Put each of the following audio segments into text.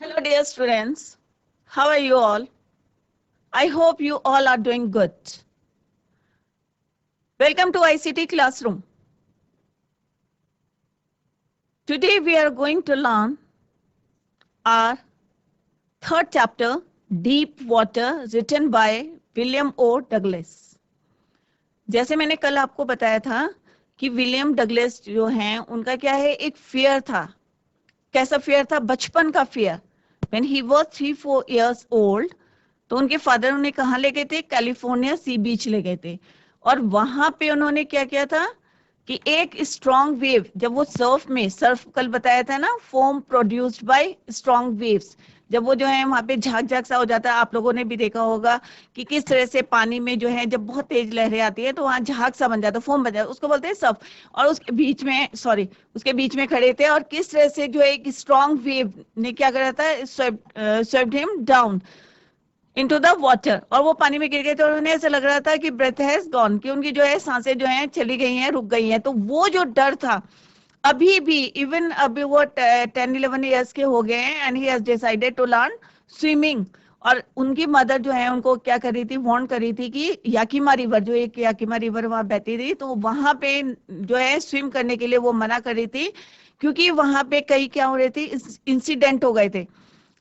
Hello, dear students. How are you all? I hope you all are doing good. Welcome to ICT Classroom. Today we are going to learn our third chapter, Deep Water, written by William O. Douglas. जैसे मैंने कल आपको बताया था कि William Douglas जो हैं उनका क्या है, एक फियर था. कैसा फियर था? बचपन का fear. When he was 3-4 years old, तो उनके फादर उन्हें कहाँ ले गए थे? कैलिफोर्निया सी बीच ले गए थे. और वहां पे उन्होंने क्या किया था कि एक स्ट्रॉन्ग वेव, जब वो सर्फ कल बताया था ना, foam produced by strong waves, जब वो जो है वहां पे झाग झाग सा हो जाता है. आप लोगों ने भी देखा होगा कि किस तरह से पानी में जो है जब बहुत तेज लहरें आती है तो वहां झाग सा बन जाता है, फोम बन जाता है, उसको बोलते हैं सर्फ. और उसके बीच में खड़े थे और किस तरह से जो है एक स्ट्रॉन्ग वेव ने क्या करा था, swept him down into the water. और वो पानी में गिर गए थे और उन्हें ऐसा लग रहा था कि ब्रेथ हैज गॉन, कि उनकी जो है सांसें जो है चली गई हैं, रुक गई हैं. तो वो जो डर था अभी भी, इवन अभी वो 10-11 ईयर्स के हो गए हैं and he has decided to learn swimming. और उनकी मदर जो है उनको क्या कर रही थी, वार्न कर रही थी कि याकिमा रिवर, जो एक याकिमा रिवर वहां बहती थी, तो वहां पे जो है स्विम करने के लिए वो मना कर रही थी, क्योंकि वहां पे कई क्या हो रहे थे, इंसिडेंट हो गए थे.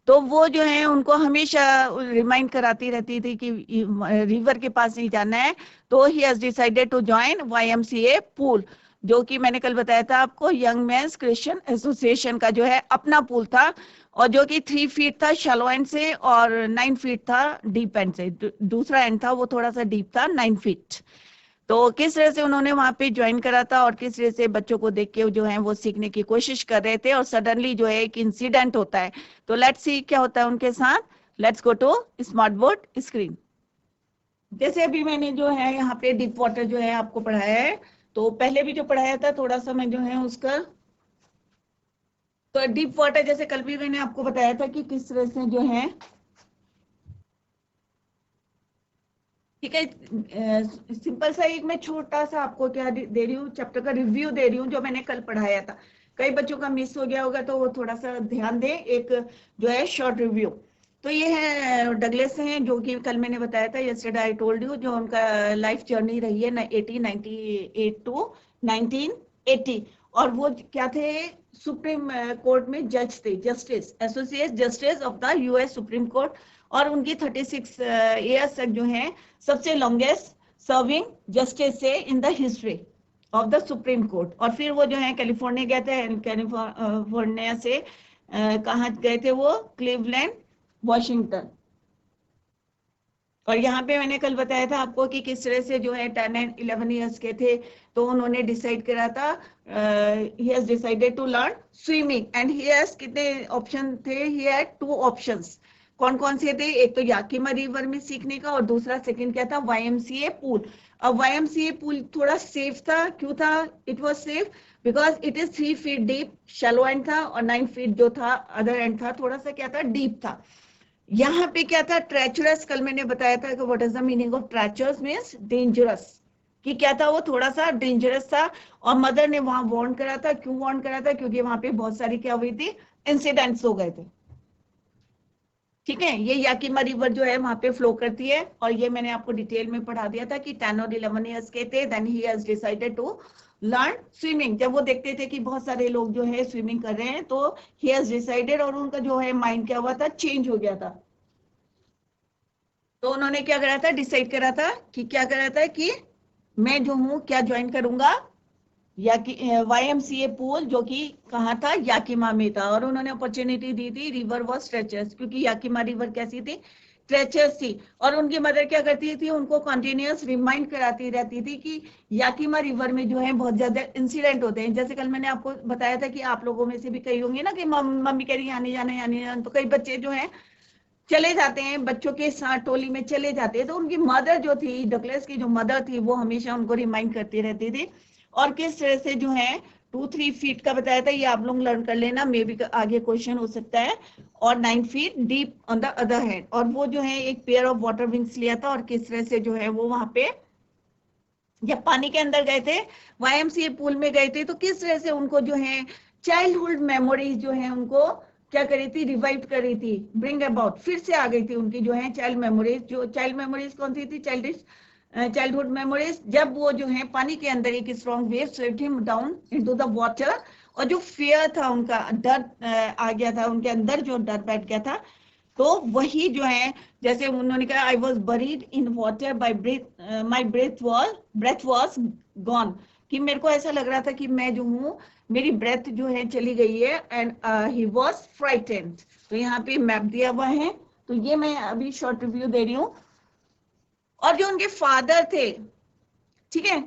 तो वो जो है उनको हमेशा रिमाइंड कराती रहती थी कि रिवर के पास नहीं जाना है. तो he has decided to join YMCA pool, जो कि मैंने कल बताया था आपको, यंग मेंस क्रिश्चियन एसोसिएशन का जो है अपना पूल था, और जो कि 3 फीट था शैलो एंड से और 9 फीट था डीप एंड से. दूसरा एंड था वो थोड़ा सा डीप था, 9 फीट. तो किस तरह से उन्होंने वहां पे ज्वाइन करा था और किस तरह से बच्चों को देख के जो है वो सीखने की कोशिश कर रहे थे, और सडनली जो है एक इंसिडेंट होता है. तो लेट्स सी क्या होता है उनके साथ. Let's go to smart board screen. जैसे अभी मैंने जो है यहाँ पे डीप वाटर जो है आपको पढ़ाया है, तो पहले भी जो पढ़ाया था थोड़ा सा मैं जो है उसका, तो डीप वाटर जैसे कल भी मैंने आपको बताया था कि किस तरह से जो है, ठीक है, सिंपल सा एक मैं छोटा सा आपको क्या दे रही हूँ, चैप्टर का रिव्यू दे रही हूँ जो मैंने कल पढ़ाया था. कई बच्चों का मिस हो गया होगा तो वो थोड़ा सा ध्यान दें, एक जो है शॉर्ट रिव्यू. तो ये है डगलस हैं, जो कि कल मैंने बताया था, यस्टरडे आई टोल्ड यू, जो उनका लाइफ जर्नी रही है 1898 टू 1980. और वो क्या थे, सुप्रीम कोर्ट में जज थे, justice, associate justice of the US supreme court. और उनकी 36 ईयर्स तक जो है सबसे लॉन्गेस्ट सर्विंग जस्टिस से in the history of the supreme court. और फिर वो जो है कैलिफोर्निया गए थे, कैलिफोर्निया से कहाँ गए थे वो, क्लीवलैंड, वॉशिंगटन. और यहाँ पे मैंने कल बताया था आपको कि किस तरह से जो है 10 एंड 11 ईयर्स के थे तो उन्होंने डिसाइड करा था, he has decided to learn swimming and he has, कितने ऑप्शन थे, ही हैड 2 ऑप्शंस. कौन कौन से थे? एक तो याकिमा रिवर में सीखने का, और दूसरा सेकंड क्या था, YMCA पूल. अब YMCA पूल थोड़ा सेफ था. क्यों था it was safe? Because it is 3 feet deep, shallow and था, और 9 फीट जो था अदर एंड था, थोड़ा सा क्या था, डीप था. यहाँ पे क्या था, ट्रेचरस. कल मैंने बताया था कि what is the meaning of treacherous, means dangerous, कि क्या था वो, थोड़ा सा डेंजरस था. और मदर ने वहां वार्न करा था. क्यों वार्न करा था? क्योंकि वहां पे बहुत सारी क्या हुई थी, इंसिडेंट्स हो गए थे. ठीक है, ये याकिमा रिवर जो है वहां पे फ्लो करती है, और ये मैंने आपको डिटेल में पढ़ा दिया था कि 10 और 11 ईयर्स के थे, then he has decided to learn swimming. जब वो देखते थे कि बहुत सारे लोग जो है स्विमिंग कर रहे हैं, तो ही हैज डिसाइडेड, और उनका जो है माइंड क्या हुआ था, चेंज हो गया था. तो उन्होंने क्या करा था, डिसाइड करा था कि क्या करा था कि मैं जो हूँ क्या ज्वाइन करूंगा, या कि YMCA पूल, जो कि कहाँ था, याकिमा में था. और उन्होंने अपॉर्चुनिटी दी थी, रिवर वॉज ट्रेचर्स, क्योंकि याकिमा रिवर कैसी थी, ट्रेचर्स थी. और उनकी मदर क्या करती थी, उनको कंटिन्यूअस रिमाइंड कराती रहती थी कि याकिमा रिवर में जो है बहुत ज्यादा इंसिडेंट होते हैं. जैसे कल मैंने आपको बताया था कि आप लोगों में से भी कई होंगे ना कि मम्मी कह रही यहाँ नहीं जाना, यहाँ नहीं जाना. तो कई बच्चे जो है चले जाते हैं, बच्चों के साथ टोली में चले जाते हैं. तो उनकी मदर जो थी, डगलस की जो मदर थी, वो हमेशा उनको रिमाइंड करती रहती थी. और किस तरह से जो है 2-3 फीट का बताया था, ये आप लोग लर्न कर लेना, मे बी आगे क्वेश्चन हो सकता है. और 9 feet deep on the other hand. और वो जो है एक पेयर ऑफ वाटर विंग्स लिया था, और किस तरह से जो है वो वहां पे जब पानी के अंदर गए थे, YMCA पूल में गए थे, तो किस तरह से उनको जो है चाइल्डहुड मेमोरीज जो है उनको क्या कर रही थी, रिवाइव कर रही थी, ब्रिंग अबाउट, फिर से आ गई थी उनकी जो है चाइल्ड मेमोरीज। जो चाइल्ड मेमोरीज कौन सी थी, चाइल्डहुड मेमोरीज, जब वो जो है पानी के अंदर एक strong wave swept him down into the water, और जो फियर था उनका, डर आ गया था उनके अंदर, जो डर बैठ गया था, तो वही जो है, जैसे उन्होंने कहा I was buried in water by breath, my breath was gone, कि मेरे को ऐसा लग रहा था कि मैं जो हूँ, मेरी ब्रेथ जो है चली गई है, एंड ही वॉज फ्राइटेंड। तो यहाँ पे मैप दिया हुआ है, तो ये मैं अभी शॉर्ट रिव्यू दे रही हूँ। और जो उनके फादर थे, ठीक है,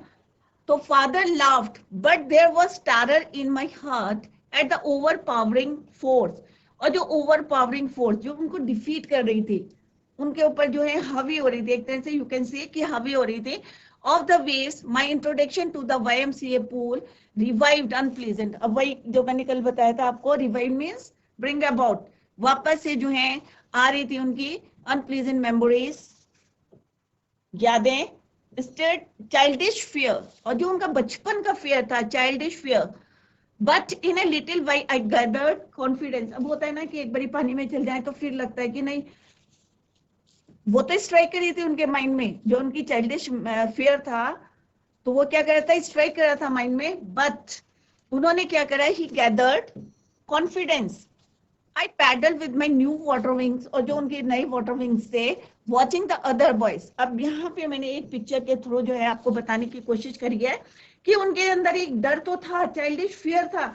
तो father laughed but there was terror in my heart at the overpowering force, और जो ओवरपावरिंग फोर्स जो उनको डिफीट कर रही थी, उनके ऊपर जो है हावी हो रही थी, एक तरह से यू कैन से कि हावी हो रही थी, of the waves my introduction to the YMCA pool revived unpleasant. अब वही जो मैंने कल बताया था आपको, रिवाइव मींस ब्रिंग अबाउट, वापस से जो है आ रही थी उनकी अनप्लीजेंट मेमोरीज, यादें, स्टेट चाइल्डिश फियर, और जो उनका बचपन का फियर था, childish fear, but in a little why I gathered confidence. अब होता है ना कि एक बारी पानी में चल जाए तो फिर लगता है कि नहीं, वो तो स्ट्राइक करी थी उनके माइंड में, जो उनकी चाइल्डिश फियर था, तो वो क्या कर रहा था, स्ट्राइक कर रहा था माइंड में, बट उन्होंने क्या करा, he gathered confidence, I paddle with my new water wings, और जो उनके नए वाटर विंग्स थे, वॉचिंग द अदर बॉयज। अब यहाँ पे मैंने एक पिक्चर के थ्रू जो है आपको बताने की कोशिश करी है कि उनके अंदर एक डर तो था, चाइल्डिश फियर था,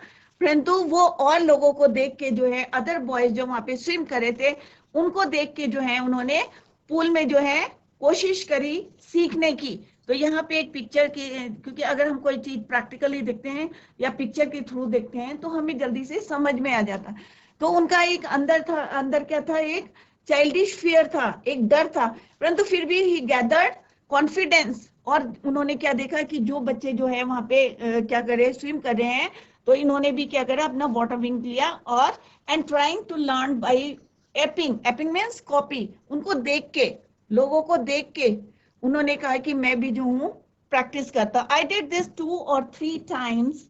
परंतु वो और लोगों को देख के जो है, अदर बॉयज जो वहां पे स्विम कर रहे थे, उनको देख के जो है उन्होंने पूल में जो है कोशिश करी सीखने की। तो यहाँ पे एक पिक्चर की, क्योंकि अगर हम कोई चीज प्रैक्टिकली देखते हैं या पिक्चर के थ्रू देखते हैं तो हमें जल्दी से समझ में आ जाता है। तो उनका एक अंदर था, अंदर क्या था, एक चाइल्डिश फियर था, एक डर था, परंतु फिर भी ही गैदर्ड कॉन्फिडेंस। और उन्होंने क्या देखा कि जो बच्चे जो है वहां पे क्या कर रहे हैं, स्विम कर रहे हैं, तो इन्होंने भी क्या करा, अपना वाटर विंग लिया, और and trying to learn by aping, aping means copy, उनको देख के, लोगों को देख के उन्होंने कहा कि मैं भी जो हूँ प्रैक्टिस करता। I did this 2 or 3 times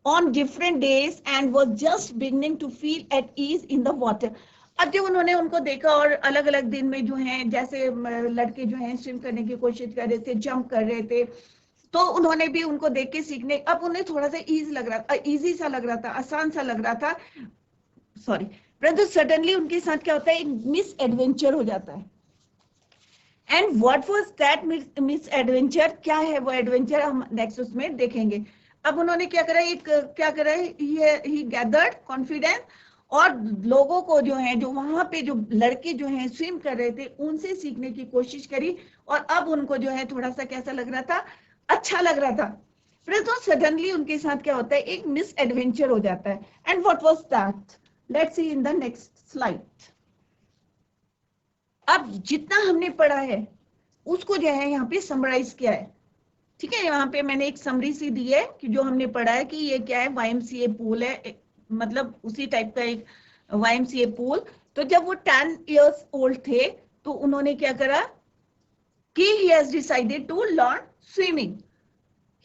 on different days and was just beginning to feel at ease in the water। अब जब उन्होंने उनको देखा और अलग अलग दिन में जो है, जैसे लड़के जो हैं स्विम करने की कोशिश कर रहे थे, जंप कर रहे थे, तो उन्होंने भी उनको देख के सीखने, अब उन्हें थोड़ा सा इजी सा लग रहा था, आसान सा लग रहा था, सॉरी, परंतु सडनली उनके साथ क्या होता है, एक मिस एडवेंचर हो जाता है। And what was that miss adventure, क्या है वो एडवेंचर, हम नेक्स्ट उसमें देखेंगे। अब उन्होंने क्या करा, क्या करा, ही गैदर्ड कॉन्फिडेंस, और लोगों को जो है, जो वहां पे जो लड़के जो हैं स्विम कर रहे थे, उनसे सीखने की कोशिश करी, और अब उनको जो है थोड़ा सा कैसा लग रहा था, अच्छा लग रहा था। परंतु सडनली उनके साथ क्या होता है, एक मिस एडवेंचर हो जाता है। And what was that, let's see in the next slide. अब जितना हमने पढ़ा है उसको जो है यहाँ पे समराइज किया है, ठीक है। यहाँ पे मैंने एक समरी सी दी है कि जो हमने पढ़ा है कि ये क्या है, YMCA पूल है, मतलब उसी टाइप का एक YMCA पूल। तो जब वो 10 years old थे, तो उन्होंने क्या करा कि he has decided to learn swimming.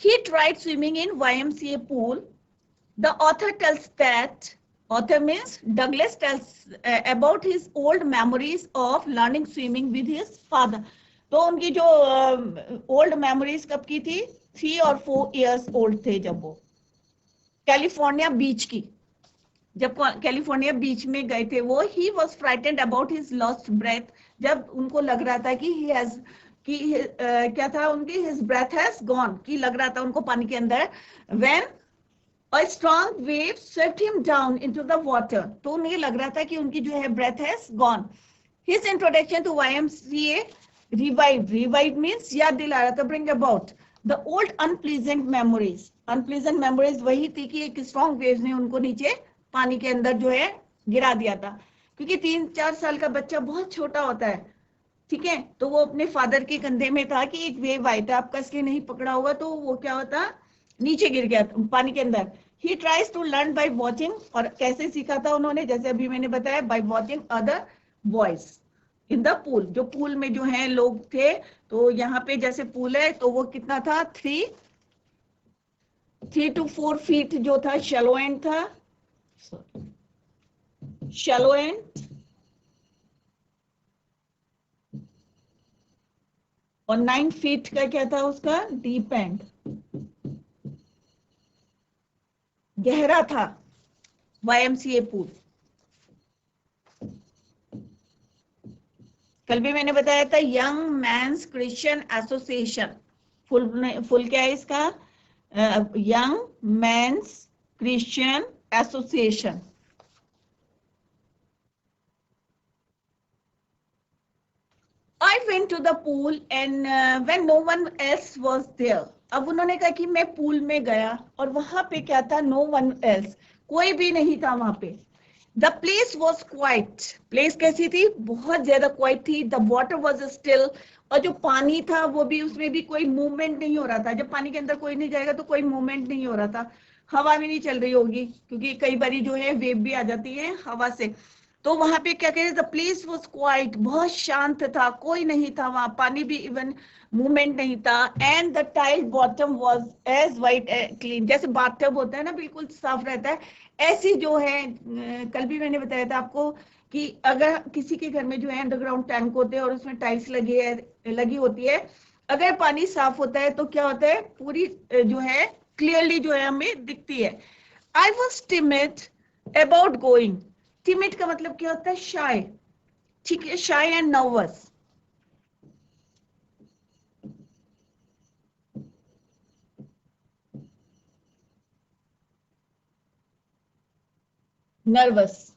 He tried swimming in YMCA pool. The author tells that, author means Douglas tells about his old memories of learning swimming with his father. तो उनकी जो old memories कब की थी, 3 or 4 years old थे जब वो California बीच की, जब कैलिफोर्निया बीच में गए थे वो, he was frightened about his lost breath, जब उनको लग रहा था कि ही हैज, कि क्या था उनकी, हिज ब्रेथ हैज गॉन, कि लग रहा था उनको पानी के अंदर, when a strong wave swept him down into the water, तो उन्हें लग रहा था कि उनकी जो है breath has gone. His introduction to YMCA revived means याद दिला रहा था, bring about the old unpleasant memories. Unpleasant memories वही थी कि एक strong waves ने उनको नीचे पानी के अंदर जो है गिरा दिया था, क्योंकि 3-4 साल का बच्चा बहुत छोटा होता है, ठीक है। तो वो अपने फादर के कंधे में था कि एक वेव आई था, आपका इसलिए नहीं पकड़ा होगा, तो वो क्या होता, नीचे गिर गया पानी के अंदर। He tries to learn by watching, और कैसे सीखा था उन्होंने, जैसे अभी मैंने बताया, by watching other boys in the pool, जो पूल में जो है लोग थे। तो यहाँ पे जैसे पूल है, तो वो कितना था, 3 to 4 feet जो था, शैलो एंड था, शैलो एंड और 9 फीट का क्या था उसका डीप एंड, गहरा था YMCA पूल। कल भी मैंने बताया था young man's Christian association, full क्या है इसका, young man's Christian association. I went to the pool and when no one else was there. अब उन्होंने कहा कि मैं पूल में गया और वहां पे क्या था, no one else, कोई भी नहीं था वहां पे। The place was quiet. Place कैसी थी, बहुत ज्यादा क्वाइट थी। The water was still, और जो पानी था वो भी, उसमें भी कोई मूवमेंट नहीं हो रहा था। जब पानी के अंदर कोई नहीं जाएगा तो कोई मूवमेंट नहीं हो रहा था। हवा भी नहीं चल रही होगी क्योंकि कई बारी जो है वेव भी आ जाती है हवा से। तो वहां पे क्या कह रहे, द प्लेस वॉज क्वाइट, बहुत शांत था, कोई नहीं था वहां, पानी भी इवन मूवमेंट नहीं था। And the tile bottom was as white clean, जैसे बाथटब होता है ना बिल्कुल साफ रहता है, ऐसी जो है, कल भी मैंने बताया था आपको कि अगर किसी के घर में जो है अंडरग्राउंड टैंक होते हैं और उसमें टाइल्स लगी होती है, अगर पानी साफ होता है तो क्या होता है, पूरी जो है क्लियरली जो है हमें दिखती है। I was timid about going, timid का मतलब क्या होता है, शाय, ठीक है, शाय एंड नर्वस। नर्वस,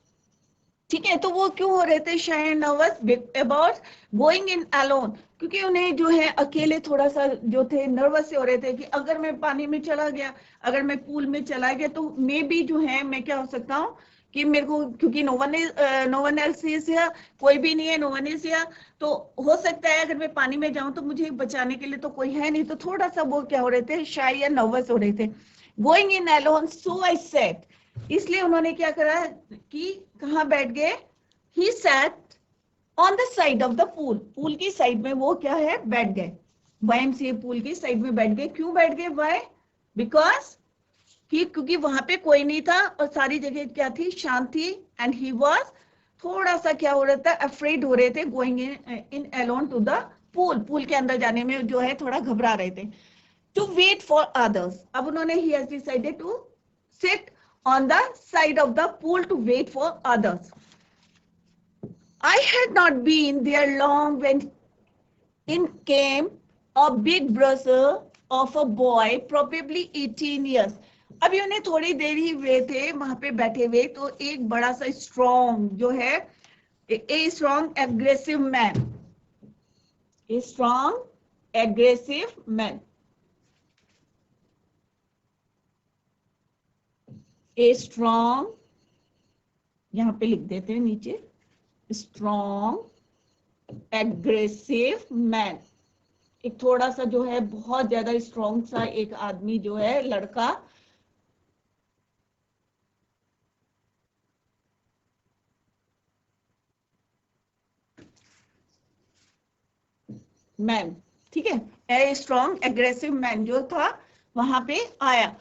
ठीक है, तो वो क्यों हो रहे थे shy and nervous about going in alone, क्योंकि उन्हें जो है अकेले थोड़ा सा जो थे नर्वस से हो रहे थे कि अगर मैं पानी में चला गया, अगर मैं पूल में चला गया तो मे बी जो है मैं क्या हो सकता हूँ कि मेरे को, क्योंकि no one else is here, कोई भी नहीं है, नो वन इज हियर, तो हो सकता है अगर मैं पानी में जाऊं तो मुझे बचाने के लिए तो कोई है नहीं, तो थोड़ा सा वो क्या हो रहे थे, शाय या नर्वस हो रहे थे। Going in alone, so I said, इसलिए उन्होंने क्या करा कि कहाँ बैठ गए, he sat on the side of the pool, pool की साइड में वो क्या है बैठ गए, YMCA पूल की साइड में बैठ गए। क्यों बैठ गए, वाई, बिकॉज कि क्योंकि वहां पे कोई नहीं था और सारी जगह क्या थी, शांत थी। एंड ही वाज थोड़ा सा क्या हो रहा था, अफ्रेड हो रहे थे, going in alone to the pool, pool के अंदर जाने में जो है थोड़ा घबरा रहे थे। टू वेट फॉर अदर्स, अब उन्होंने he has decided to sit on the side of the pool to wait for others. I had not been there long when in came a big brother of a boy, probably 18 years. अभी उन्हें थोड़ी देर ही हुए थे वहां पे बैठे हुए, तो एक बड़ा सा स्ट्रॉन्ग जो है, a strong aggressive man, a strong aggressive man, a strong, यहां पे लिख देते हैं नीचे, स्ट्रॉन्ग एग्रेसिव मैन, एक थोड़ा सा जो है बहुत ज्यादा स्ट्रॉन्ग सा एक आदमी जो है, लड़का, मैन, ठीक है, ए स्ट्रॉन्ग एग्रेसिव मैन जो था वहां पे आया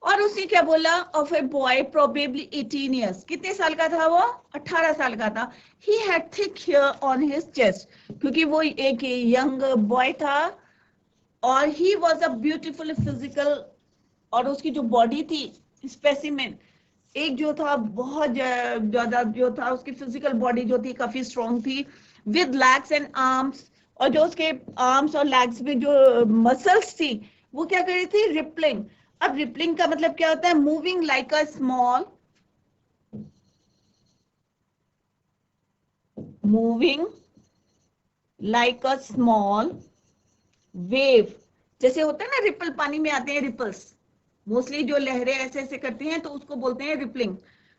और उसने क्या बोला, of a boy probably 18 years, कितने साल का था वो, 18 साल का था। He had thick hair on his chest, क्योंकि वो एक यंग बॉय था और he was a beautiful physical, और उसकी जो बॉडी थी स्पेसिमेन, एक जो था बहुत ज्यादा जो था, उसकी फिजिकल बॉडी जो थी काफी स्ट्रॉन्ग थी, विद लेग्स एंड आर्म्स, और जो उसके आर्म्स और लेग्स में जो मसल्स थी वो क्या कर रही थी, रिपलिंग। अब रिपलिंग का मतलब क्या होता है, moving like a small, moving like a small wave, जैसे होता है ना रिपल, पानी में आते हैं रिपल्स, मोस्टली जो लहरें ऐसे ऐसे करती हैं तो उसको बोलते हैं रिपलिंग,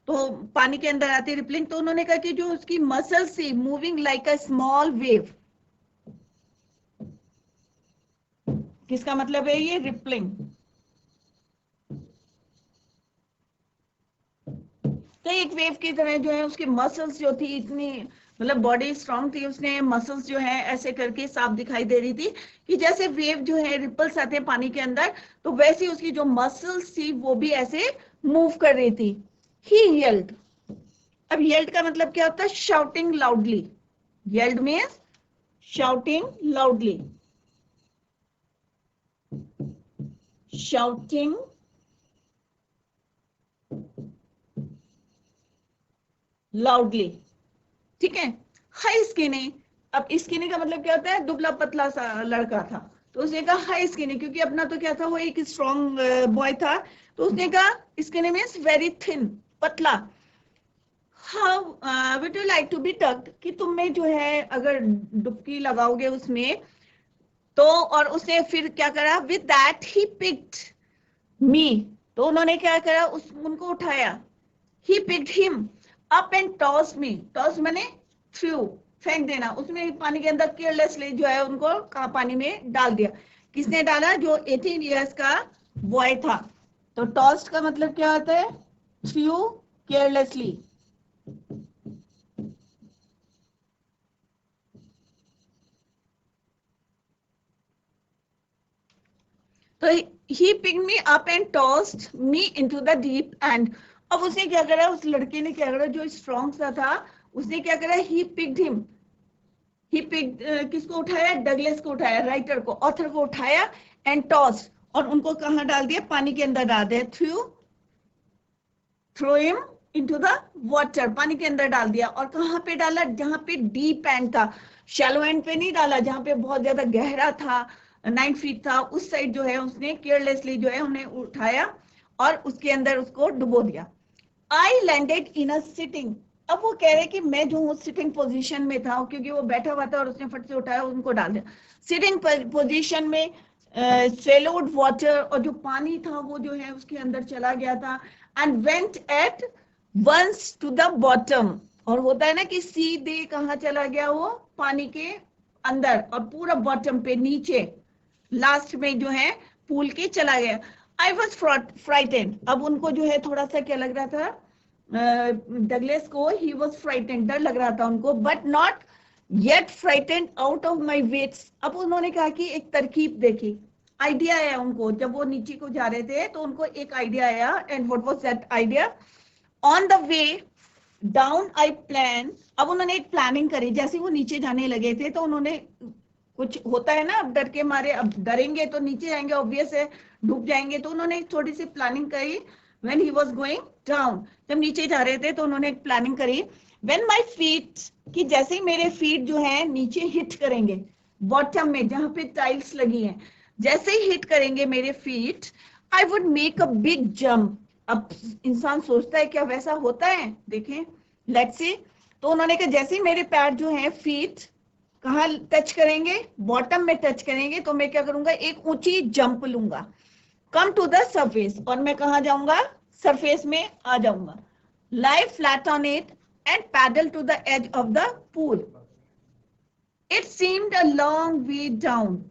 तो पानी के अंदर आती है रिपलिंग। तो उन्होंने कहा कि जो उसकी मसल्स थी, moving like a small wave, किसका मतलब है ये, रिपलिंग। तो एक वेव की तरह जो है उसकी मसल्स जो थी इतनी, मतलब बॉडी स्ट्रांग थी, उसने मसल्स जो है ऐसे करके साफ दिखाई दे रही थी कि जैसे वेव जो है रिपल्स आते हैं पानी के अंदर, तो वैसे उसकी जो मसल्स थी वो भी ऐसे मूव कर रही थी। ही येल्ड, अब येल्ड का मतलब क्या होता है? Shouting loudly. Yelled means shouting loudly. Shouting loudly. ठीक है. High skinny. अब स्किनी का मतलब क्या होता है? दुबला पतला सा लड़का था, तो उसने कहा हाई स्किनी, क्योंकि अपना तो क्या था, वो एक स्ट्रॉन्ग बॉय था, तो उसने कहा स्किनी मीन्स वेरी थिन, पतला. How would you like to be ducked, कि तुम में जो है अगर डुबकी लगाओगे उसमें तो. और उसने फिर क्या करा? विद दैट ही पिक्ड मी. तो उन्होंने क्या करा? उनको उठाया. He picked him up and tossed me. Toss मैंने threw, फेंक देना. उसमें पानी के अंदर केयरलेसली जो है उनको पानी में डाल दिया. किसने डाला? जो 18 years का बॉय था. तो tossed का मतलब क्या होता है? threw carelessly. तो he picked me up and tossed me into the deep end. अब उसने क्या करा? उस लड़के ने क्या करा? जो स्ट्रॉन्ग सा था, उसने क्या करा? he picked him. He pick किसको उठाया? डगलेस को उठाया, राइटर को, ऑथर को उठाया. एंड टॉस, और उनको कहां डाल दिया? पानी के अंदर डाल दिया. Throw him into the water, पानी के अंदर डाल दिया. और कहां पे डाला? जहां पे डीप एंड था. शैलो एंड पे नहीं डाला, जहां पे बहुत ज्यादा गहरा था, 9 feet था, उस साइड जो है उसने केयरलेसली जो है उन्हें उठाया और उसके अंदर उसको डुबो दिया. I landed in a sitting. अब वो कह रहे कि मैं जो हूँ सिटिंग पोजीशन में था, क्योंकि वो बैठा हुआ था और उसने फट से उठाया, उनको डाल दिया सिटिंग पोजीशन में. swallowed वाटर, और जो पानी था वो जो है उसके अंदर चला गया था. And went at once to the bottom. और होता है ना कि सीधे कहाँ चला गया? वो पानी के अंदर, और पूरा बॉटम पे, नीचे लास्ट में जो है पूल के चला गया. I was frightened. अब उनको जो है थोड़ा सा क्या लग रहा था? डगलेस को ही वॉज फ्राइटेंड, डर लग रहा था उनको, but not yet frightened out of my wits. अब उन्होंने कहा कि एक तरकीब देखी, आइडिया आया उनको. जब वो नीचे को जा रहे थे तो उनको एक आइडिया आया. And what was that idea? On the way down I plan. अब उन्होंने एक प्लानिंग करी. जैसे वो नीचे जाने लगे थे तो उन्होंने, कुछ होता है ना, अब डर के मारे, अब डरेंगे तो नीचे जाएंगे, ऑब्वियस है, डूब जाएंगे. तो उन्होंने एक थोड़ी सी प्लानिंग करी. When he was going down, जब नीचे जा रहे थे तो उन्होंने एक प्लानिंग करी. व्हेन माय फीट, कि जैसे ही मेरे फीट जो है नीचे हिट करेंगे बॉटम में, जहां पे टाइल्स लगी हैं, जैसे ही हिट करेंगे मेरे feet, I would make a big jump. अब इंसान सोचता है क्या वैसा होता है? देखें, लेट्स सी. तो उन्होंने कहा जैसे ही मेरे पैर जो है, फीट कहाँ टच करेंगे? बॉटम में टच करेंगे, तो मैं क्या करूंगा? एक ऊंची जंप लूंगा. कम टू द सरफेस, और मैं कहा जाऊंगा? सरफेस में आ जाऊंगा. Lie flat on it and paddle to the edge of the pool. It seemed a long way down.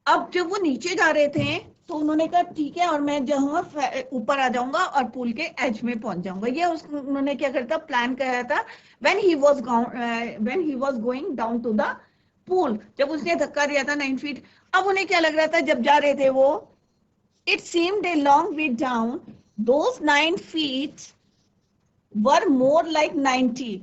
अब जब वो नीचे जा रहे थे तो उन्होंने कहा ठीक है, और मैं जहां ऊपर आ जाऊंगा और पूल के एज में पहुंच जाऊंगा. ये उन्होंने क्या करता? प्लान कराया था. When he was going down to the pool, जब उसने धक्का दिया था 9 feet. अब उन्हें क्या लग रहा था जब जा रहे थे वो? It seemed a long way down. Those 9 feet were more like 90.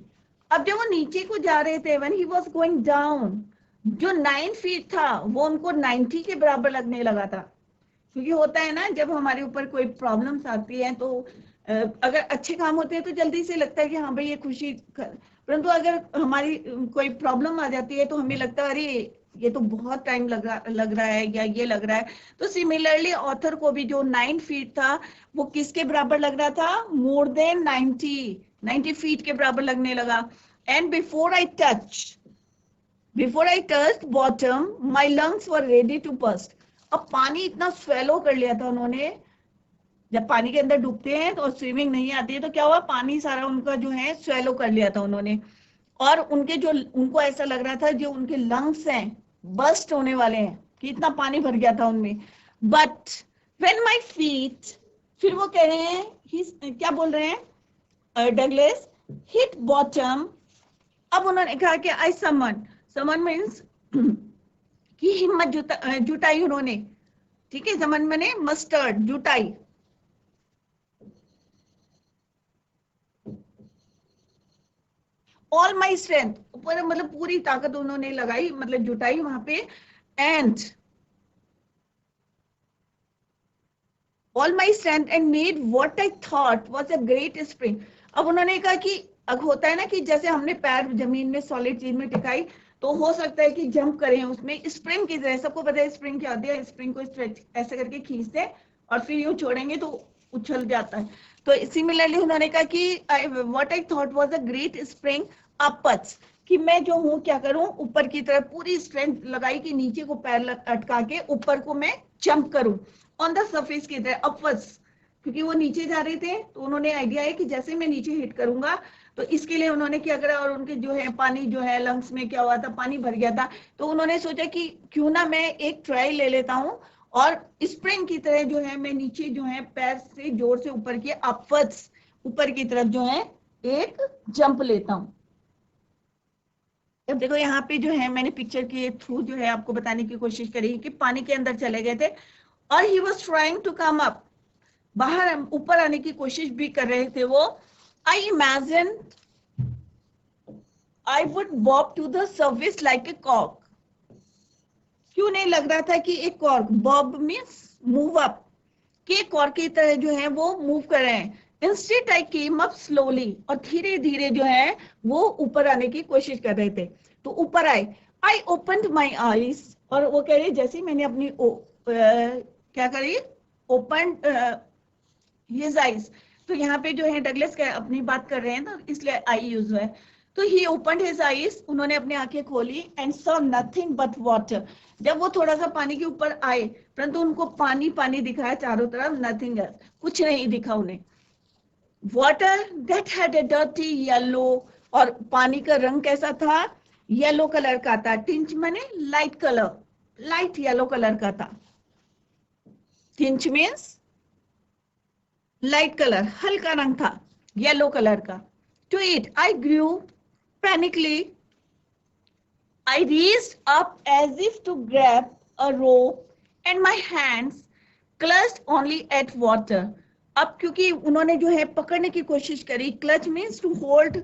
अब जब वो नीचे को जा रहे थे, when he was going down, जो 9 feet था वो उनको 90 के बराबर लगने लगा था. क्योंकि होता है ना, जब हमारे ऊपर कोई प्रॉब्लम्स आती है तो अगर अच्छे काम होते हैं तो जल्दी से लगता है कि हाँ भाई ये खुशी, परंतु अगर हमारी कोई प्रॉब्लम आ जाती है तो हमें लगता है अरे ये तो बहुत टाइम लग रहा है, या ये लग रहा है. तो सिमिलरली ऑथर को भी जो 9 feet था वो किसके बराबर लग रहा था? मोर देन 90 feet के बराबर लगने लगा. And before I touch bottom my lungs were ready to burst. अब पानी इतना स्वेलो कर लिया था उन्होंने. जब पानी के अंदर डूबते हैं तो स्विमिंग नहीं आती है तो क्या हुआ? पानी सारा उनका जो है स्वेलो कर लिया था उन्होंने. और उनको ऐसा लग रहा था जो उनके लंग्स हैं बस्ट होने वाले हैं, कि इतना पानी भर गया था उनमें. बट व्हेन माय फीट, फिर वो कह रहे हैं, क्या बोल रहे हैं डगलेस? Hit bottom. अब उन्होंने कहा कि आई समन मीन्स कि हिम्मत जुटाई उन्होंने. ठीक है, समन मैंने मस्टर्ड, जुटाई. ऑल माई स्ट्रेंथ, ऊपर मतलब पूरी ताकत उन्होंने लगाई, मतलब जुटाई वहां पे, and all my strength and made what I thought was a great spring. अब उन्होंने कहा कि अब होता है ना कि जैसे हमने पैर जमीन में सॉलिड चीज में टिकाई, तो हो सकता है कि जंप करें उसमें स्प्रिंग की तरह। सबको पता है स्प्रिंग क्या होती है, स्प्रिंग को स्ट्रेच ऐसे करके खींचते हैं और फिर यूं छोड़ेंगे तो उछल जाता है। तो सिमिलरली उन्होंने कहा कि what I thought was a great spring upwards, कि मैं जो हूं क्या करूं, ऊपर की तरफ पूरी स्ट्रेंथ लगाई कि नीचे को पैर अटका के ऊपर को मैं जंप करूं ऑन द सरफेस की तरह अपवर्ड्स, क्योंकि वो नीचे जा रहे थे। तो उन्होंने आइडिया है कि जैसे मैं नीचे हिट करूंगा तो इसके लिए उन्होंने क्या करा, और उनके जो है पानी जो है लंग्स में क्या हुआ था, पानी भर गया था। तो उन्होंने सोचा कि क्यों ना मैं एक ट्राई ले लेता हूं और स्प्रिंग की तरह जो है मैं नीचे जो है पैर से जोर से ऊपर की अपवर्ड्स, ऊपर की तरफ जो है एक जंप लेता हूं। अब देखो यहाँ पे जो है मैंने पिक्चर के थ्रू जो है आपको बताने की कोशिश करी कि पानी के अंदर चले गए थे और he was trying to come up, बाहर ऊपर आने की कोशिश भी कर रहे थे वो। I imagine I would bob to the service like a कॉक। क्यों नहीं लग रहा था कि एक cork, bob means move up, के कॉर्क की तरह जो है वो मूव कर रहे हैं। Instead I came up slowly, और धीरे धीरे जो है वो ऊपर आने की कोशिश कर रहे थे। तो ऊपर आए, आई ओपन माई आईज, और वो कह रहे जैसे मैंने अपनी क्या करी, ओपन हिज आईज। तो यहाँ पे जो है डगलस अपनी बात कर रहे हैं तो इसलिए आई यूज हुआ है। तो ही ओपन हिज आईज, उन्होंने अपनी आंखें खोली, and saw nothing but water. जब वो थोड़ा सा पानी के ऊपर आए, परंतु उनको पानी पानी दिखाया चारों तरफ, नथिंग एल्स, कुछ नहीं दिखा उन्हें। Water that had a dirty yellow, और पानी का रंग कैसा था, येलो कलर का था। टिंच माने light colour, light yellow colour का था। टिंच मीन्स लाइट कलर, हल्का रंग था येलो कलर का। To it I grew panicky, I reached up as if to grab a rope and my hands clutched only at water. अब क्योंकि उन्होंने जो है पकड़ने की कोशिश करी, clutch means to hold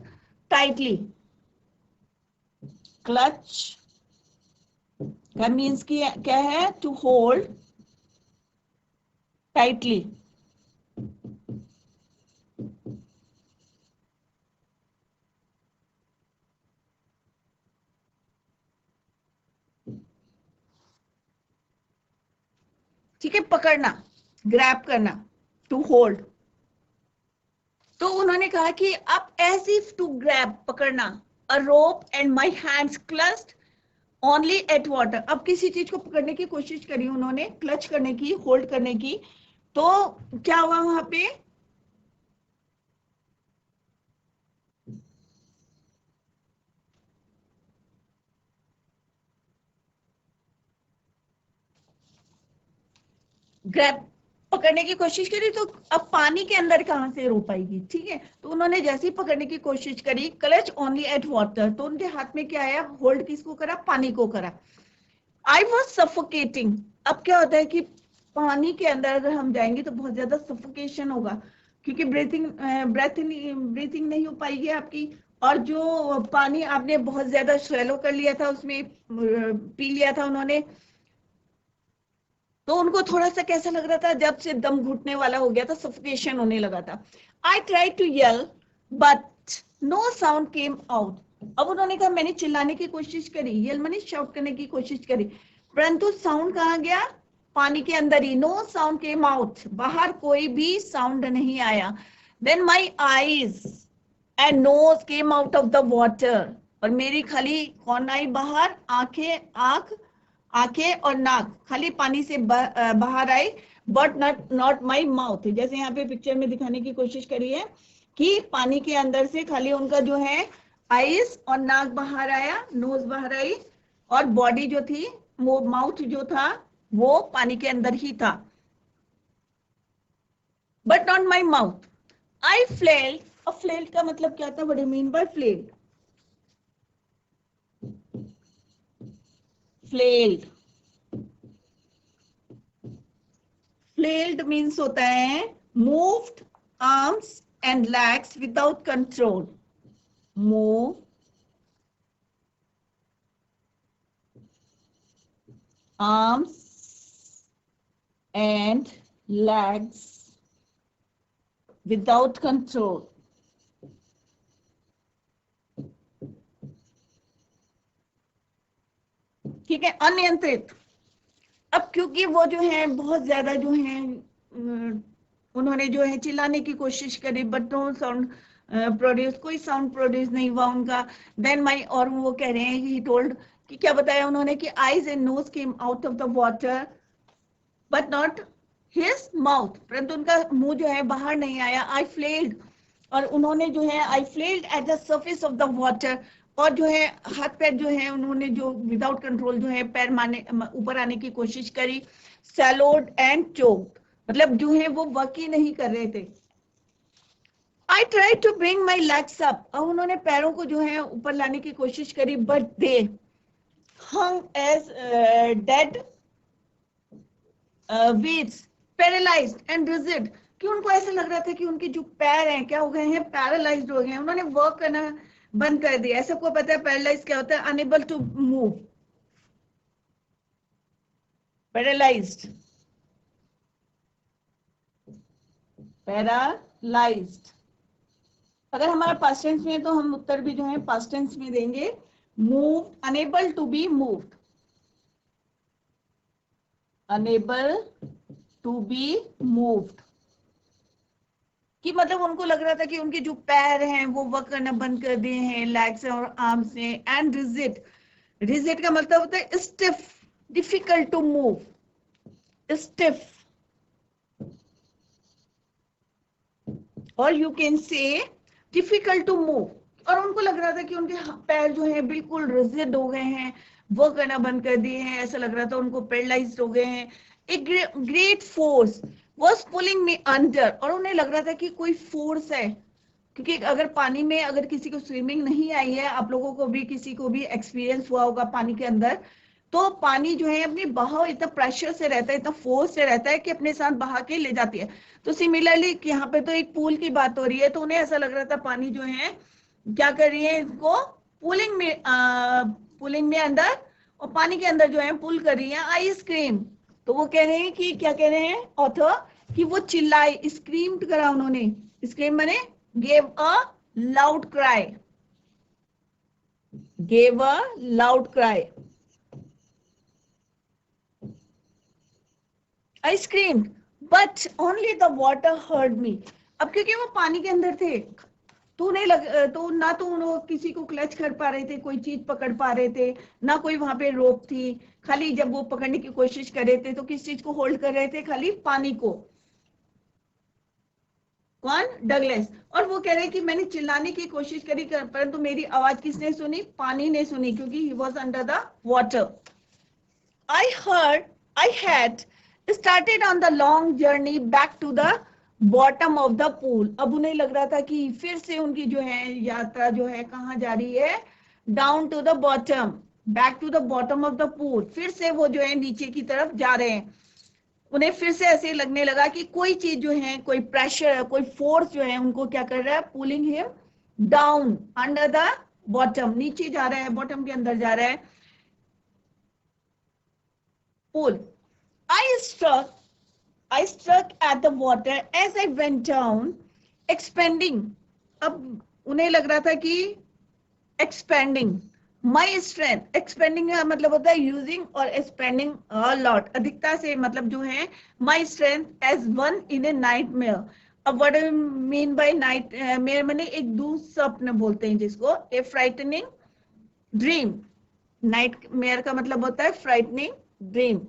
tightly, clutch का means क्या है, to hold tightly। ठीक है, पकड़ना, ग्रैब करना, टू होल्ड। तो उन्होंने कहा कि अब एज इफ टू ग्रैब, पकड़ना, a rope and my hands clutched only at water. अब किसी चीज को पकड़ने की कोशिश करी उन्होंने, क्लच करने की, होल्ड करने की, तो क्या हुआ वहां पे, ग्रैब, पकड़ने की कोशिश करी, तो अब पानी के अंदर कहां से रो पाएगी, ठीक है। तो उन्होंने जैसे ही पकड़ने की कोशिश करी, क्लच ओनली एट वाटर, तो उनके हाथ में क्या आया, होल्ड किसको करा, पानी को करा। I was suffocating. अब क्या होता है कि पानी के अंदर अगर हम जाएंगे तो बहुत ज्यादा सफोकेशन होगा, क्योंकि ब्रीथिंग नहीं हो पाएगी आपकी। और जो पानी आपने बहुत ज्यादा स्वेलो कर लिया था, उसमें पी लिया था उन्होंने, तो उनको थोड़ा सा कैसा लग रहा था, जब से दम घुटने वाला हो गया था, सफोकेशन होने लगा था। I try to yell but no sound came out. अब उन्होंने कहा मैंने चिल्लाने की कोशिश करी, येल मैंने शाउट करने की कोशिश करी, परंतु साउंड कहाँ गया, पानी के अंदर ही। नो साउंड केम आउट, बाहर कोई भी साउंड नहीं आया। Then my eyes and nose came out of the water, और मेरी खाली कौन आई बाहर, आंखें और नाक खाली पानी से बाहर आई, बट नॉट माई माउथ। जैसे यहाँ पे पिक्चर में दिखाने की कोशिश करी है कि पानी के अंदर से खाली उनका जो है आईज और नाक बाहर आया, नोज बाहर आई, और बॉडी जो थी, वो माउथ जो था वो पानी के अंदर ही था, but not my mouth. I flailed. अब फ्लेल्ड का मतलब क्या था, what do you mean by flailed, flailed, flailed means होता है moved arms and legs without control, move arms and legs without control. ठीक है, अनियंत्रित। अब क्योंकि वो जो है बहुत ज्यादा जो है उन्होंने जो है चिल्लाने की कोशिश करी, बट नो साउंड प्रोड्यूस, कोई साउंड प्रोड्यूस नहीं हुआ उनका। देन माई, और वो कह रहे हैं ही टोल्ड कि क्या बताया उन्होंने कि eyes and nose came out of the water but not his mouth, परंतु उनका मुंह जो है बाहर नहीं आया। आई फ्लेल्ड, और उन्होंने जो है I flailed at the surface of the water, और जो है हाथ पैर जो है उन्होंने जो विदाउट कंट्रोल जो है पैर मारने ऊपर आने की कोशिश करी। सैलोड एंड चोक्ड, मतलब जो है वो वर्क ही नहीं कर रहे थे। I try to bring my legs up, और उन्होंने पैरों को जो है ऊपर लाने की कोशिश करी, but they hung as dead weights, paralysed and rigid, कि उनको ऐसा लग रहा था कि उनके जो पैर हैं क्या हो गए हैं, पैरालाइज्ड हो गए हैं, उन्होंने वर्क करना बंद कर दिया। सबको पता है पैरालाइज क्या होता है, unable to move, paralysed, paralysed. अगर हमारा पास्ट टेंस में है तो हम उत्तर भी जो है पास्ट टेंस में देंगे, move, unable to be moved, unable to be moved, कि मतलब उनको लग रहा था कि उनके जो पैर हैं वो वर्क करना बंद कर दिए हैं, लेग्स और आर्म्स ने। एंड रिजिड, रिजिड का मतलब होता है stiff, difficult to move, stiff, और you can say difficult to move. और उनको लग रहा था कि उनके पैर जो है बिल्कुल रिजिड हो गए हैं, वर्क करना बंद कर दिए हैं, ऐसा लग रहा था उनको पैरालाइज्ड हो गए हैं। एक great force was pulling me under, और उन्हें लग रहा था कि कोई फोर्स है, क्योंकि अगर पानी में अगर किसी को स्विमिंग नहीं आई है, आप लोगों को भी किसी को भी एक्सपीरियंस हुआ होगा पानी के अंदर, तो पानी जो है अपनी बहाव इतना प्रेशर से रहता है, इतना फोर्स से रहता है कि अपने साथ बहा के ले जाती है। तो सिमिलरली यहाँ पे तो एक पूल की बात हो रही है, तो उन्हें ऐसा लग रहा था पानी जो है क्या कर रही है, इसको पुलिंग में अंदर, और पानी के अंदर जो है पुल कर रही है। आई स्क्रीम, तो वो कह रहे हैं कि क्या कह रहे हैं ऑथर, कि वो चिल्लाए, स्क्रीम करा उन्होंने, स्क्रीम माने gave a loud cry, gave a loud cry, I scream but only the water heard me. अब क्योंकि वो पानी के अंदर थे, तो नहीं लग, तो ना तो वो किसी को क्लच कर पा रहे थे, कोई चीज पकड़ पा रहे थे, ना कोई वहां पे रोप थी। खाली जब वो पकड़ने की कोशिश कर रहे थे तो किस चीज को होल्ड कर रहे थे, खाली पानी को। कौन? डगलेस। और वो कह रहे कि मैंने चिल्लाने की कोशिश करी परंतु मेरी आवाज किसने सुनी? पानी ने सुनी, क्योंकि he was under the water. I had started on the long journey back to the bottom of the pool. अब उन्हें लग रहा था कि फिर से उनकी जो है यात्रा जो है कहाँ जा रही है? Down to the bottom, back to the bottom of the pool. फिर से वो जो है नीचे की तरफ जा रहे हैं। उन्हें फिर से ऐसे लगने लगा कि कोई चीज जो है, कोई प्रेशर, कोई फोर्स जो है उनको क्या कर रहा है? Pulling him down under the bottom, नीचे जा रहा है, बॉटम के अंदर जा रहा है। पुल, I struck at the water as I went down, expanding. अब उन्हें लग रहा था कि expanding my strength, expanding का मतलब होता है यूजिंग, और expanding a lot अधिकता से मतलब जो है my strength as one in a nightmare. अब what do you mean by nightmare? मैंने एक दुःस्वप्न बोलते हैं जिसको, a frightening dream. nightmare का मतलब होता है frightening dream,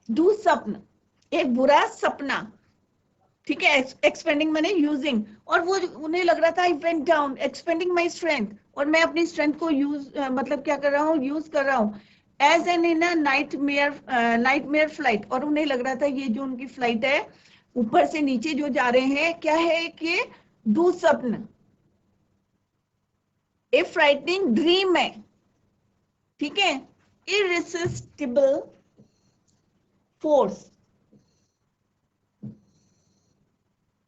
दुःस्वप्न, एक बुरा सपना। ठीक है, एक्सपेंडिंग मैंने यूजिंग, और वो उन्हें लग रहा था I went down expanding my strength, और मैं अपनी स्ट्रेंथ को यूज मतलब क्या कर रहा हूँ? यूज कर रहा हूँ as an in nightmare flight. और उन्हें लग रहा था ये जो उनकी फ्लाइट है ऊपर से नीचे जो जा रहे हैं, क्या है कि दुःस्वप्न, ए फ्राइटनिंग ड्रीम है। ठीक है, इररेसिस्टिबल फोर्स,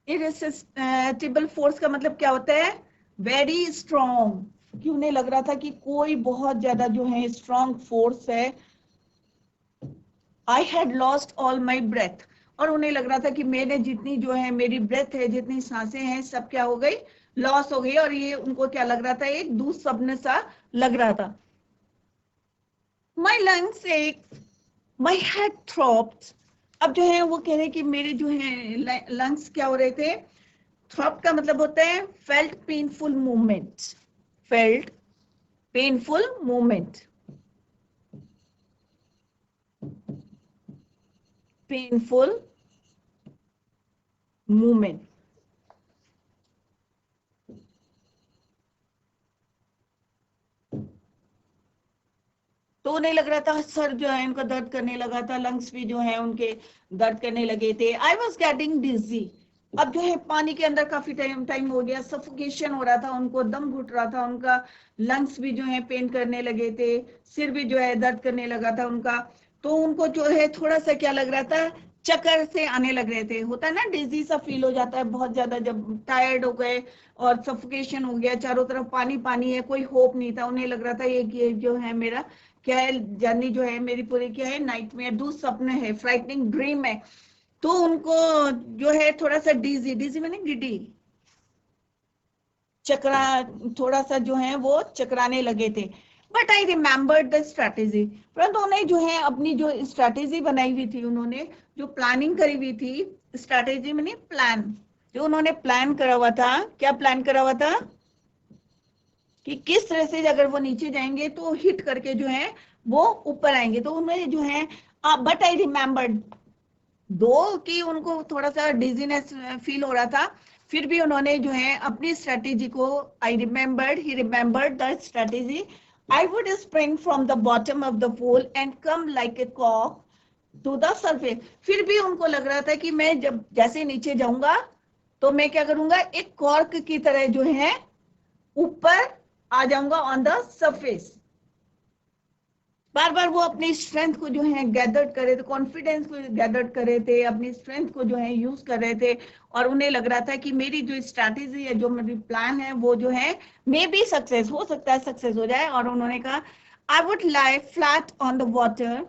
इररेसिस्टिबल फोर्स का मतलब क्या होता है? वेरी स्ट्रॉन्ग, कि उन्हें लग रहा था कि कोई बहुत ज्यादा जो है स्ट्रॉन्ग फोर्स है I had lost all my breath, और उन्हें लग रहा था कि मैंने जितनी जो है मेरी ब्रेथ है, जितनी सांसें हैं, सब क्या हो गई, लॉस हो गई। और ये उनको क्या लग रहा था, एक दुःस्वप्न सा लग रहा था। माई लंग्स एक, माई हेड थ्रॉप्ड। अब जो है वो कह रहे कि मेरे जो है लंग्स क्या हो रहे थे, थ्रॉप का मतलब होता है felt painful movement, felt painful movement, painful movement. तो उन्हें लग रहा था सर जो है उनका दर्द करने लगा था, लंग्स भी जो है उनके दर्द करने लगे थे। आई वॉज गेटिंग डिजी। अब जो है पानी के अंदर काफी टाइम हो गया, सफोकेशन हो रहा था उनको, दम घुट रहा था उनका, लंग्स भी जो है पेन करने लगे थे, सिर भी जो है दर्द करने लगा था उनका। तो उनको जो है थोड़ा सा क्या लग रहा था, चक्कर से आने लग रहे थे। होता है ना, डिजी सा फील हो जाता है बहुत ज्यादा, जब टायर्ड हो गए और सफोकेशन हो गया, चारों तरफ पानी पानी है, कोई होप नहीं था। उन्हें लग रहा था ये जो है मेरा क्या है, जर्नी जो है मेरी पूरी क्या है, नाइटमेयर, दुःस्वप्न है, फ्राइटनिंग ड्रीम है। तो उनको जो है थोड़ा सा डिजी, डिजी मैंने गिडी, चकरा, थोड़ा सा जो है वो चकराने लगे थे। But I remembered the strategy, परंतु उन्हें जो है अपनी जो स्ट्रैटेजी बनाई हुई थी, उन्होंने जो प्लानिंग करी हुई थी, स्ट्रैटेजी मैंने प्लान, जो उन्होंने प्लान करा हुआ था, क्या प्लान करा हुआ था कि किस तरह से अगर वो नीचे जाएंगे तो हिट करके जो है वो ऊपर आएंगे। तो उन्हें जो है, बट आई रिमेम्बर्ड, दो कि उनको थोड़ा सा डिजीनेस फील हो रहा था, फिर भी उन्होंने जो है अपनी स्ट्रेटेजी को, I remembered, he remembered the strategy, I would spring from the bottom of the pool and come like a कॉक टू द सरफेस। फिर भी उनको लग रहा था कि मैं जब जैसे नीचे जाऊंगा तो मैं क्या करूंगा, एक कॉर्क की तरह जो है ऊपर आ जाऊंगा ऑन द सरफेस। बार बार वो अपनी स्ट्रेंथ को जो है गैदर कर रहे थे, कॉन्फिडेंस को गैदर कर रहे थे, अपनी स्ट्रेंथ को जो है यूज कर रहे थे। और उन्हें लग रहा था कि मेरी जो स्ट्रैटेजी है, जो मेरी प्लान है, वो जो है मे बी सक्सेस हो सकता है, सक्सेस हो जाए। और उन्होंने कहा I would lie flat on the water,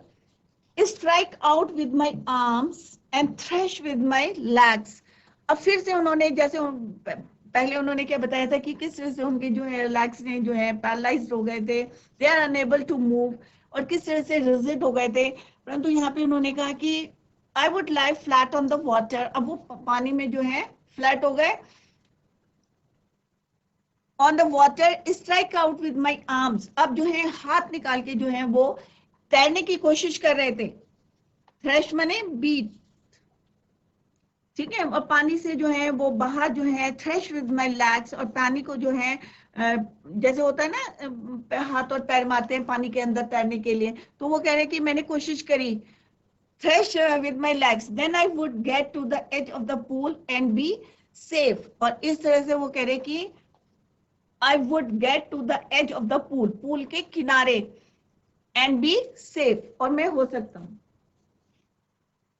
strike out with my arms and thresh with my legs. अब फिर से उन्होंने जैसे पहले उन्होंने क्या बताया था कि किस तरह से उनके जो है लेग्स ने जो है पैरालाइज्ड हो गए थे, they are unable to move, और किस तरह से रिजिड हो गए थे। परंतु यहाँ पे उन्होंने कहा कि I would lie flat on the water, अब वो पानी में जो है फ्लैट हो गए, on the water, strike out with my arms. अब जो है हाथ निकाल के जो है वो तैरने की कोशिश कर रहे थे, थ्रेश मने बीट, ठीक है। और पानी से जो है वो बाहर जो है थ्रेश विद माई लैग्स, और पानी को जो है जैसे होता है ना, हाथ और पैर मारते हैं पानी के अंदर तैरने के लिए, तो वो कह रहे हैं कि मैंने कोशिश करी, thresh with my legs, then I would get to the edge of the pool and be safe. और इस तरह से वो कह रहे कि I would get to the edge of the pool, pool के किनारे, एंड बी सेफ, और मैं हो सकता हूँ,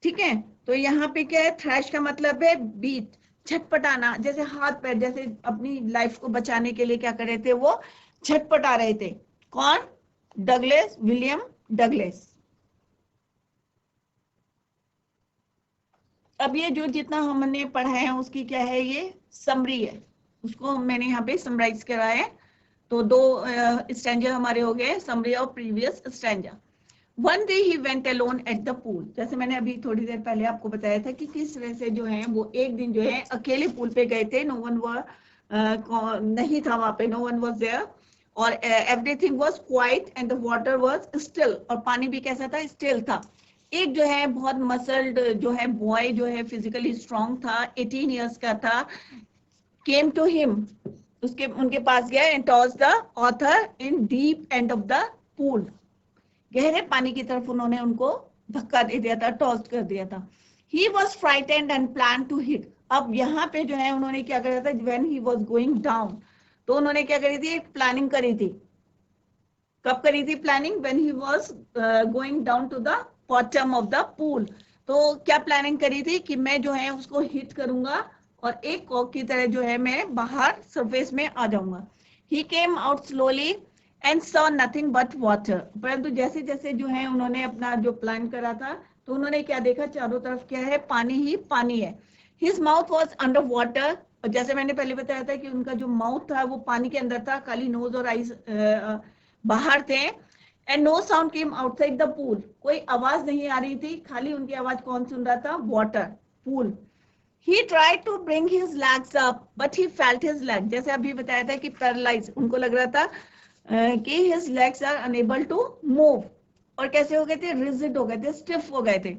ठीक है। तो यहाँ पे क्या है, थ्रैश का मतलब है बीट, झटपटाना, जैसे हाथ पैर, जैसे अपनी लाइफ को बचाने के लिए क्या कर रहे थे, वो झटपटा रहे थे। कौन, डगलेस, विलियम डगलेस। अब ये जो जितना हमने पढ़ा है उसकी क्या है, ये समरी है, उसको मैंने यहाँ पे समराइज करा है। तो दो स्टैंजा हमारे हो गए, summary of previous stanza. One day he went alone at the pool, जैसे मैंने अभी थोड़ी देर पहले आपको बताया था कि किस तरह से जो है वो एक दिन जो है अकेले पूल पे गए थे, नो वन वर नहीं था वहां पे, नो वन वाज देयर, और everything was quiet and the water was still, और पानी भी कैसा था, स्टिल था। एक जो है बहुत मसल्ड जो है बॉय जो है फिजिकली स्ट्रांग था, 18 इयर्स का था, केम टू हिम, उसके उनके पास गया, and toss the author in deep end of the pool, गहरे पानी की तरफ उन्होंने उनको धक्का दे दिया था, टॉस कर दिया था। He was frightened and plan to hit. अब यहाँ पे जो है उन्होंने क्या करा था, when he was going down, तो उन्होंने क्या करी थी, एक प्लानिंग करी थी। कब करी थी planning, when he was going down to the bottom of the pool. तो क्या प्लानिंग करी थी कि मैं जो है उसको हिट करूंगा और एक कॉक की तरह जो है मैं बाहर सरफेस में आ जाऊंगा। He came out slowly and saw nothing but water. परंतु जैसे जैसे जो है उन्होंने अपना जो प्लान करा था तो उन्होंने क्या देखा, चारों तरफ क्या है, पानी ही पानी है. His mouth was under water. और जैसे मैंने पहले बताया था कि उनका जो माउथ था वो पानी के अंदर था, खाली नोज और आईज बाहर थे. And no sound came outside the pool. कोई आवाज नहीं आ रही थी, खाली उनकी आवाज कौन सुन रहा था, water, pool. He tried to bring his legs up, but he felt his leg. जैसे अभी बताया था कि पैरालाइज, उनको लग रहा था कि his legs are unable to move. और कैसे हो गए थे, रिजिड हो गए थे, स्टिफ हो गए थे.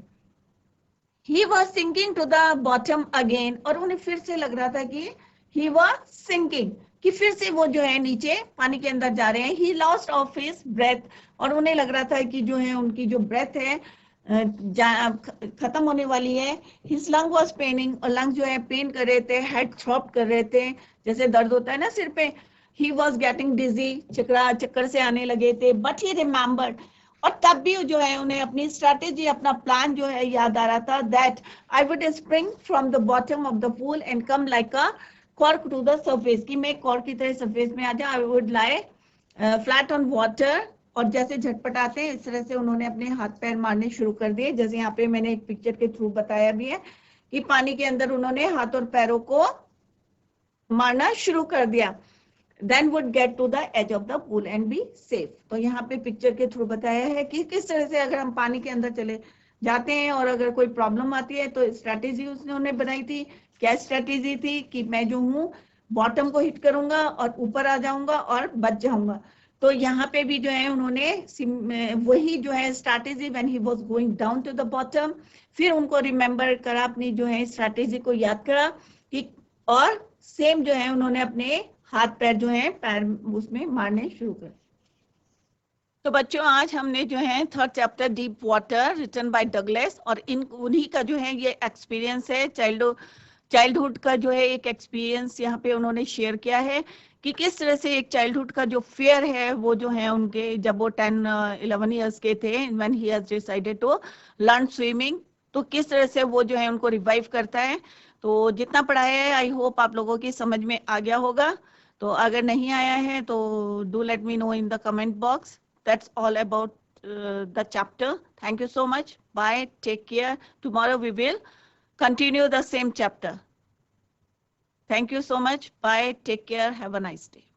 He was sinking to the bottom again. और उन्हें फिर से लग रहा था कि he was sinking, कि फिर से वो जो है नीचे पानी के अंदर जा रहे हैं. He lost of his breath. और उन्हें लग रहा था कि जो है उनकी जो ब्रेथ है खत्म होने वाली है. His lung was paining. और लंग जो है पेन कर रहे थे, हेड थ्रॉप कर रहे थे, जैसे दर्द होता है ना सिर पे. He was getting dizzy. चक्कर से आने लगे थे. But he remembered. और तब भी जो है उन्हें अपनी स्ट्रैटेजी, अपना प्लान जो है याद आ रहा था. That I would spring from the bottom of the pool and come like a cork to the surface, कि मैं कॉर्क की तरह सरफेस में आ जाऊं. I would lie flat on water. और जैसे झटपटाते इस तरह से उन्होंने अपने हाथ पैर मारने शुरू कर दिए. जैसे यहाँ पे मैंने एक पिक्चर के थ्रू बताया भी है कि पानी के अंदर उन्होंने हाथ और पैरों को मारना शुरू कर दिया. then would get to the edge of the pool and be safe. तो यहाँ पे पिक्चर के थ्रू बताया है कि किस तरह से अगर हम पानी के अंदर चले जाते हैं और अगर कोई प्रॉब्लम आती है तो स्ट्रैटेजी उसने बनाई थी. क्या स्ट्रैटेजी थी कि मैं जो हूँ बॉटम को हिट करूंगा और ऊपर आ जाऊंगा और बच जाऊंगा. तो यहाँ पे भी जो है उन्होंने वही जो है strategy, when he was going down to the bottom, फिर उनको रिमेम्बर करा, अपनी जो है स्ट्रैटेजी को याद करा कि, और सेम जो है उन्होंने अपने हाथ पैर जो है पैर उसमें मारने शुरू कर. तो बच्चों आज हमने जो है third chapter deep water written by Douglas, और इन उन्हीं का जो है ये एक्सपीरियंस है, चाइल्डहुड का जो है एक एक्सपीरियंस यहाँ पे उन्होंने शेयर किया है कि किस तरह से एक चाइल्डहुड का जो फियर है वो जो है उनके, जब वो 10-11 इयर्स के थे, when he has decided to learn swimming, तो किस तरह से वो जो है उनको रिवाइव करता है. तो जितना पढ़ाया है आई होप आप लोगों की समझ में आ गया होगा. तो अगर नहीं आया है तो do let me know in the comment box. That's all about the chapter. Thank you so much. Bye. Take care. Tomorrow we will continue the same chapter. Thank you so much. Bye. Take care. Have a nice day.